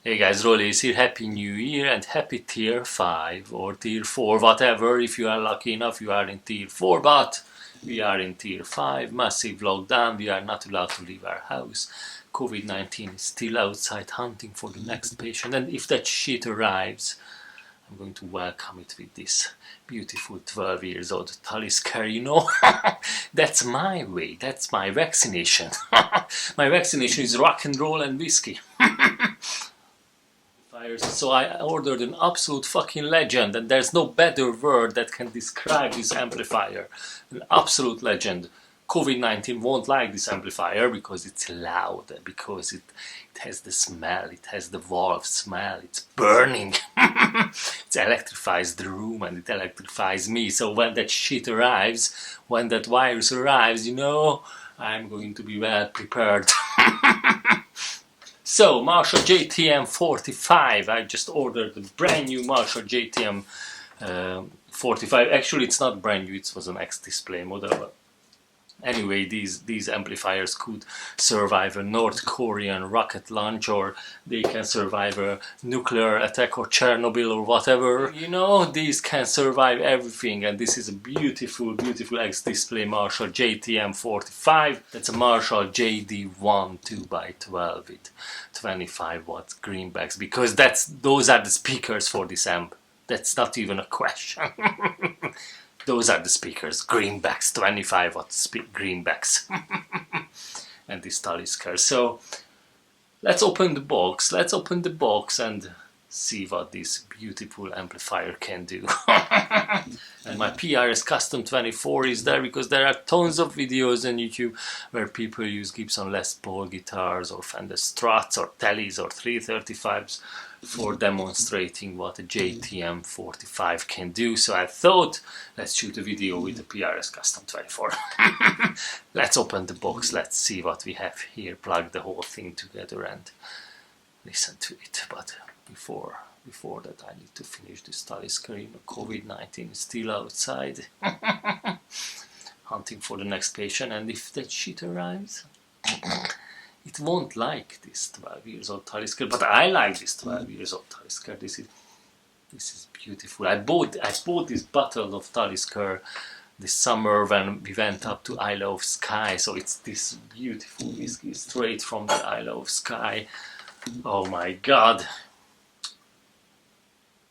Hey guys, Rollies here. Happy New Year and happy Tier 5 or Tier 4, whatever. If you are lucky enough, you are in Tier 4, but we are in Tier 5. Massive lockdown. We are not allowed to leave our house. COVID-19 is still outside hunting for the next patient. And if that shit arrives, I'm going to welcome it with this beautiful 12 years old Talisker, you know. That's my way. That's my vaccination. My vaccination is rock and roll and whiskey. So I ordered an absolute fucking legend, and there's no better word that can describe this amplifier. An absolute legend. COVID-19 won't like this amplifier because it's loud, because it has the smell, it has the valve smell, it's burning. It electrifies the room and it electrifies me. So when that shit arrives, when that virus arrives, you know, I'm going to be well prepared. So, Marshall JTM-45, I just ordered a brand new Marshall JTM-45. Actually, it's not brand new, it was an X-display model. But anyway, these amplifiers could survive a North Korean rocket launch, or they can survive a nuclear attack or Chernobyl or whatever. You know, these can survive everything, and this is a beautiful, beautiful X-display Marshall JTM-45. That's a Marshall JD1 2x12 with 25 watt greenbacks, because those are the speakers for this amp. That's not even a question. Those are the speakers, greenbacks, 25 watt greenbacks. And this Talisker. So let's open the box. Let's open the box and see what this beautiful amplifier can do. And my PRS Custom 24 is there because there are tons of videos on YouTube where people use Gibson Les Paul guitars or Fender Struts or Tellys or 335s for demonstrating what a JTM-45 can do. So I thought, let's shoot a video with the PRS Custom 24. Let's open the box, let's see what we have here, plug the whole thing together and listen to it. But before that, I need to finish this Talisker. You know, COVID-19 is still outside, hunting for the next patient, and if that shit arrives, it won't like this 12 years old Talisker, but I like this 12 years old Talisker. This is beautiful. I bought this bottle of Talisker this summer when we went up to Isle of Skye. So it's this beautiful whiskey straight from the Isle of Skye. Oh my god.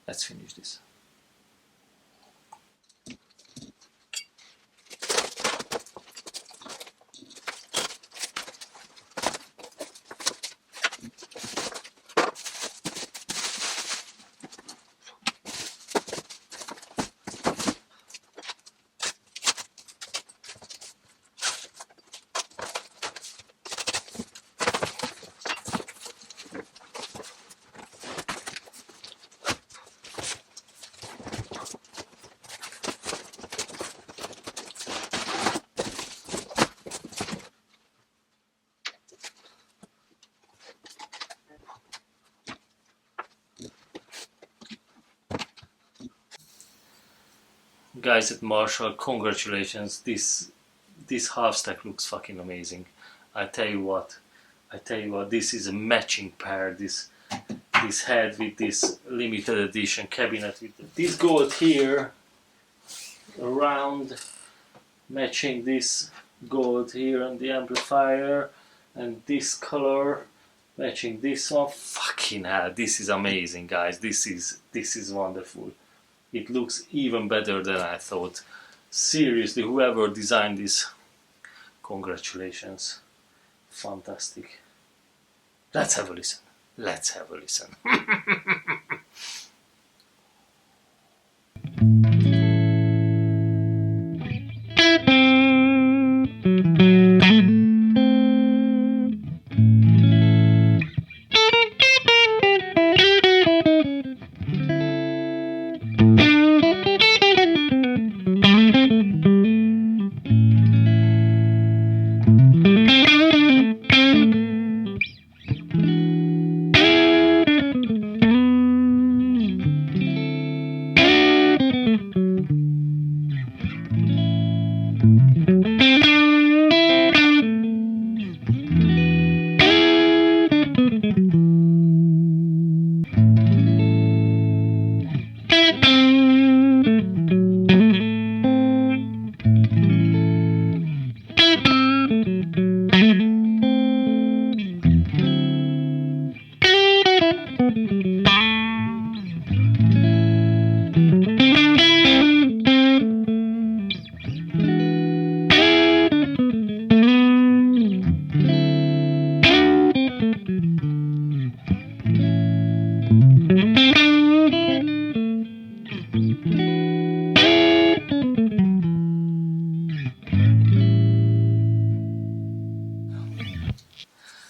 Let's finish this. Guys at Marshall, congratulations. This half stack looks fucking amazing. I tell you what, this is a matching pair. This head with this limited edition cabinet with this gold here around, matching this gold here on the amplifier, and this color matching this one. Fucking hell, this is amazing, guys. This is wonderful. It looks even better than I thought. Seriously, whoever designed this, congratulations. Fantastic. Let's have a listen. Let's have a listen.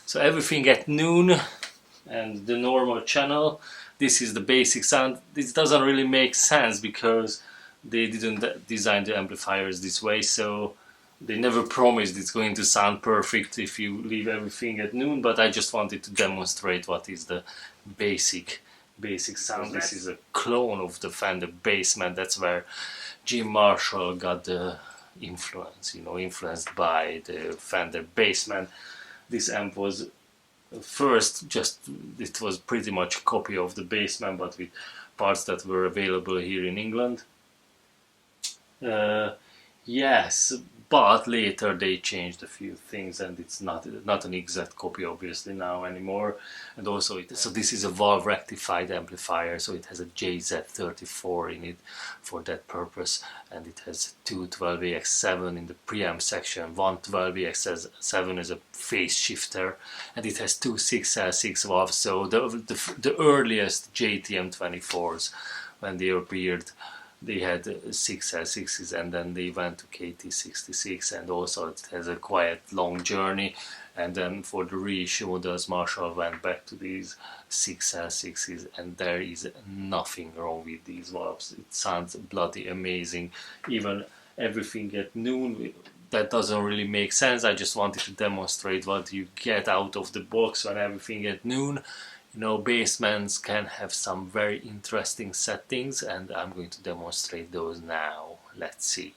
So everything at noon and the normal channel. This is the basic sound. This doesn't really make sense because they didn't design the amplifiers this way, so they never promised it's going to sound perfect if you leave everything at noon, but I just wanted to demonstrate what is the basic sound. This is a clone of the Fender Bassman. That's where Jim Marshall got the influence, influenced by the Fender Bassman. This amp was first it was pretty much a copy of the Bassman, but with parts that were available here in England. Yes, but later they changed a few things, and it's not an exact copy obviously now anymore. And also so this is a valve rectified amplifier, so it has a JZ-34 in it for that purpose, and it has two 12AX7 in the preamp section, one 12AX7 is a phase shifter, and it has two 6L6 valves. So the earliest JTM-45s, when they appeared, they had 6L6s, and then they went to KT66, and also it has a quite long journey. And then for the reissue models, Marshall went back to these 6L6s, and there is nothing wrong with these valves. It sounds bloody amazing. Even everything at noon, that doesn't really make sense. I just wanted to demonstrate what you get out of the box when everything at noon. Bassmans can have some very interesting settings, and I'm going to demonstrate those now. Let's see.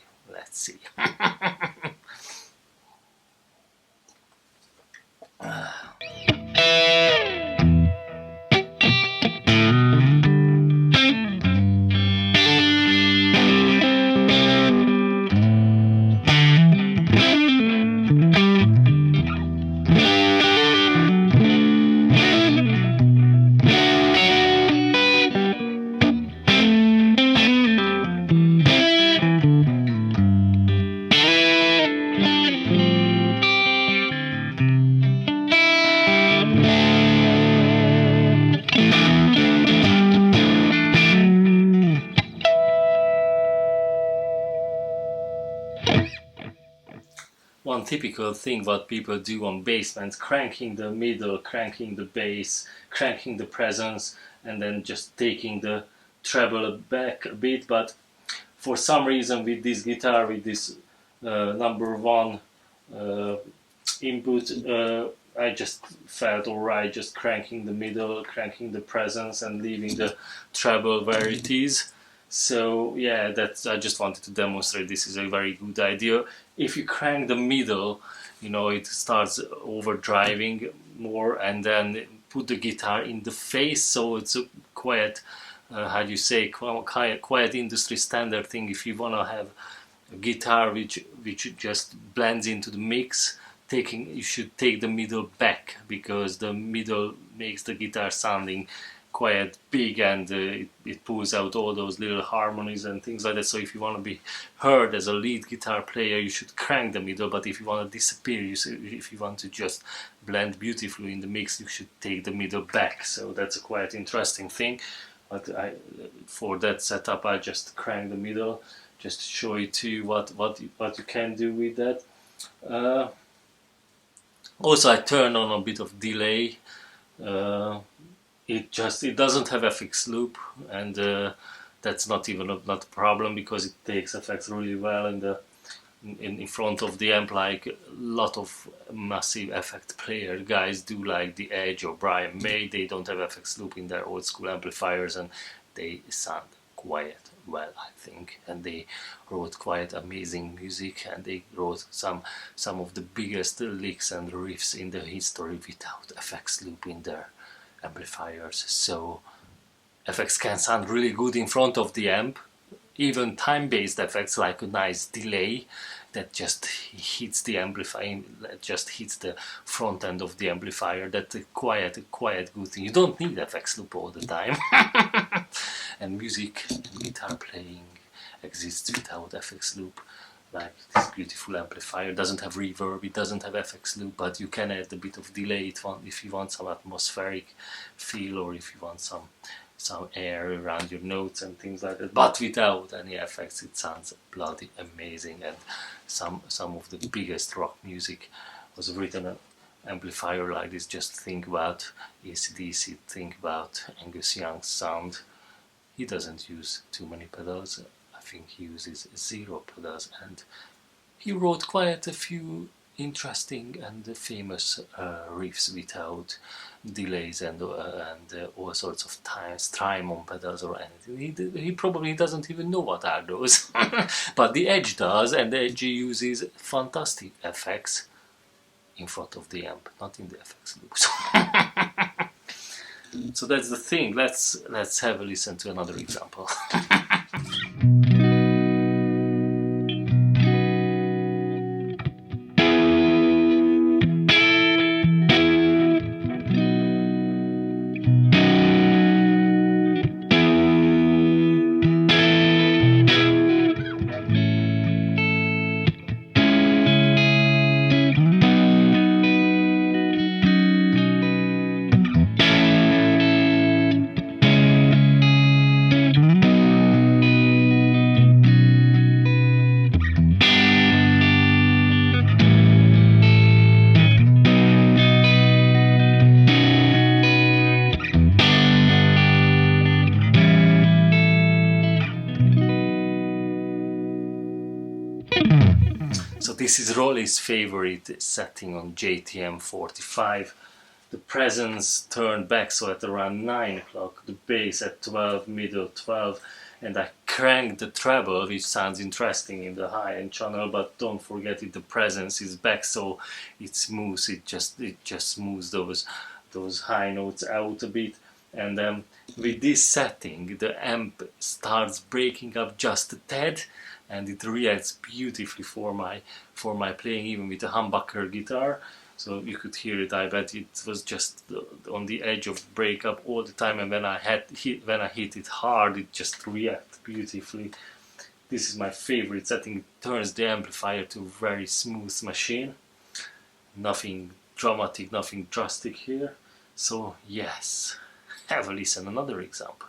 One typical thing what people do on Bassmans, cranking the middle, cranking the bass, cranking the presence, and then just taking the treble back a bit. But for some reason with this guitar, with this number one input, I just felt alright just cranking the middle, cranking the presence, and leaving the treble where it is. So yeah, I just wanted to demonstrate this is a very good idea. If you crank the middle, it starts overdriving more, and then put the guitar in the face, so it's a quiet, how do you say, quiet industry standard thing. If you want to have a guitar which just blends into the mix, you should take the middle back, because the middle makes the guitar sounding quite big, and it pulls out all those little harmonies and things like that. So if you want to be heard as a lead guitar player, you should crank the middle, but if you want to disappear, if you want to just blend beautifully in the mix, you should take the middle back. So that's a quite interesting thing. But for that setup, I just crank the middle, just to show you too what you can do with that. Also, I turned on a bit of delay. It doesn't have FX loop, and that's not a problem, because it takes effects really well in front of the amp, like a lot of massive effect player guys do, like The Edge or Brian May. They don't have FX loop in their old school amplifiers, and they sound quite well, I think. And they wrote quite amazing music, and they wrote some of the biggest licks and riffs in the history without FX loop in their amplifiers. So effects can sound really good in front of the amp, even time-based effects like a nice delay that just hits the amplifier, just hits the front end of the amplifier. That's a quiet good thing. You don't need FX loop all the time. And music and guitar playing exists without FX loop. Like this beautiful amplifier doesn't have reverb, it doesn't have FX loop, but you can add a bit of delay if you want some atmospheric feel, or if you want some air around your notes and things like that. But without any effects, it sounds bloody amazing. And some of the biggest rock music was written amplifier like this, just think about AC/DC, think about Angus Young's sound. He doesn't use too many pedals. I think he uses 0 pedals, and he wrote quite a few interesting and famous riffs without delays and all sorts of Strymon pedals or anything. He probably doesn't even know what are those, but the Edge does, and the Edge uses fantastic effects in front of the amp, not in the FX loops. So that's the thing. Let's have a listen to another example. So this is Rolly's favorite setting on JTM-45. The presence turned back, so at around 9 o'clock, the bass at 12, middle 12, and I cranked the treble, which sounds interesting in the high-end channel, but don't forget it, the presence is back, so it smooths, it just smooths those high notes out a bit. And with this setting, the amp starts breaking up just a tad, and it reacts beautifully for my playing, even with a humbucker guitar. So you could hear it. I bet it was just on the edge of breakup all the time, and when I hit it hard, it just reacts beautifully. This is my favorite setting. It turns the amplifier to a very smooth machine. Nothing dramatic, nothing drastic here. So yes, have a listen. Another example.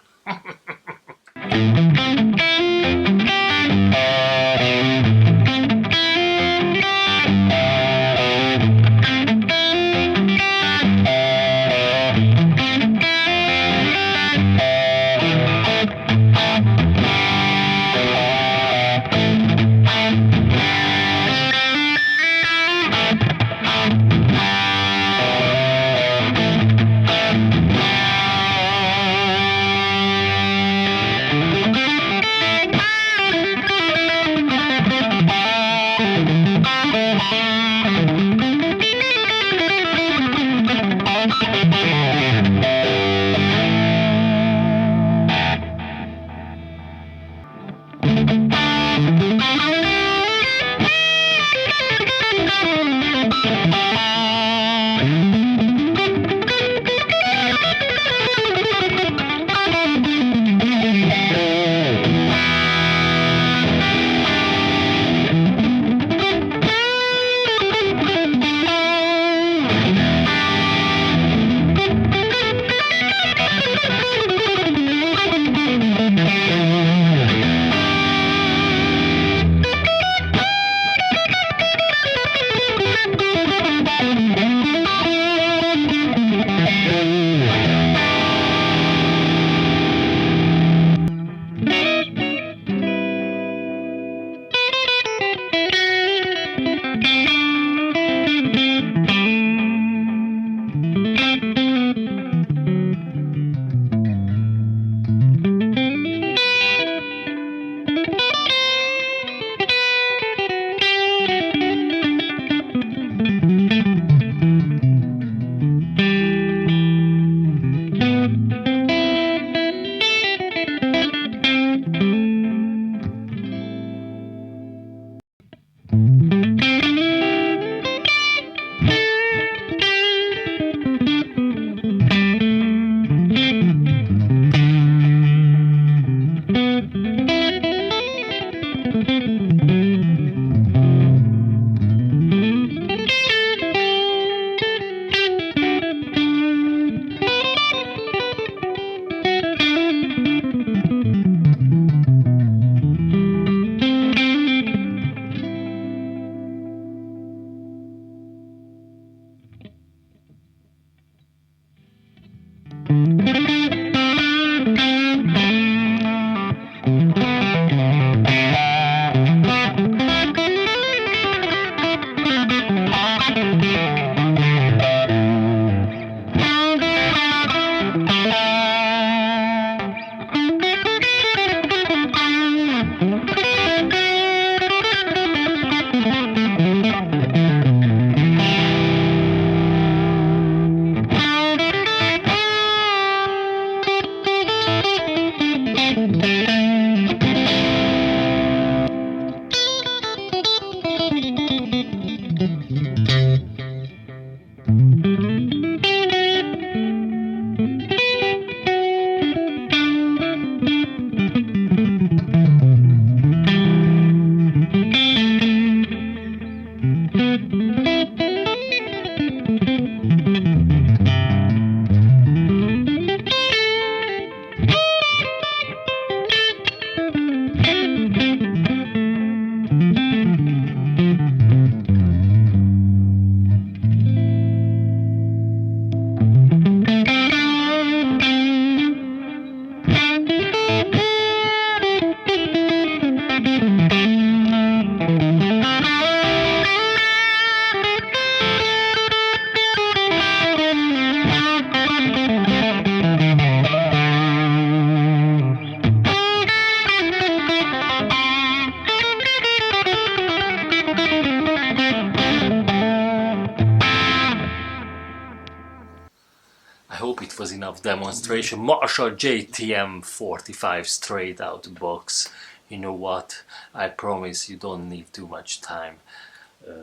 hope it was enough demonstration. Marshall JTM-45 straight out the box. You know what? I promise you don't need too much time.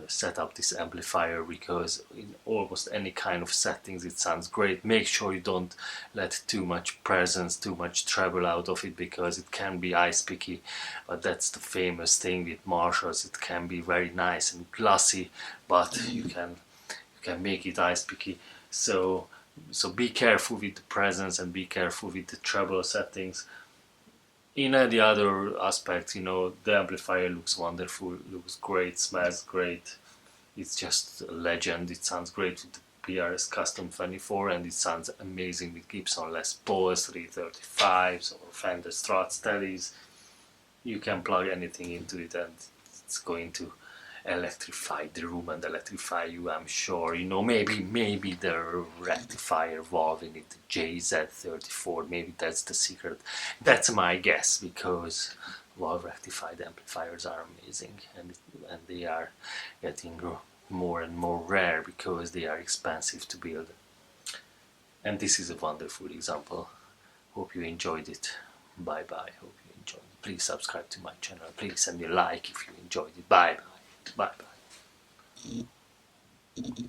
Set up this amplifier, because in almost any kind of settings it sounds great. Make sure you don't let too much presence, too much treble out of it, because it can be ice picky. But that's the famous thing with Marshalls. It can be very nice and glossy, but you can make it ice picky. So be careful with the presence and be careful with the treble settings. In any other aspect, you know, the amplifier looks wonderful, looks great, smells great. It's just a legend. It sounds great with the PRS Custom 24, and it sounds amazing with Gibson Les Pauls, 335s, or Fender Strats, Tellies. You can plug anything into it and it's going to electrify the room and electrify you, I'm sure. You know, maybe the rectifier valve in it, the JZ-34, maybe that's the secret. That's my guess, because valve rectified amplifiers are amazing, and they are getting more and more rare because they are expensive to build. And this is a wonderful example. Hope you enjoyed it. Bye bye. Hope you enjoyed it. Please subscribe to my channel. Please send me a like if you enjoyed it. Bye bye. Bye bye.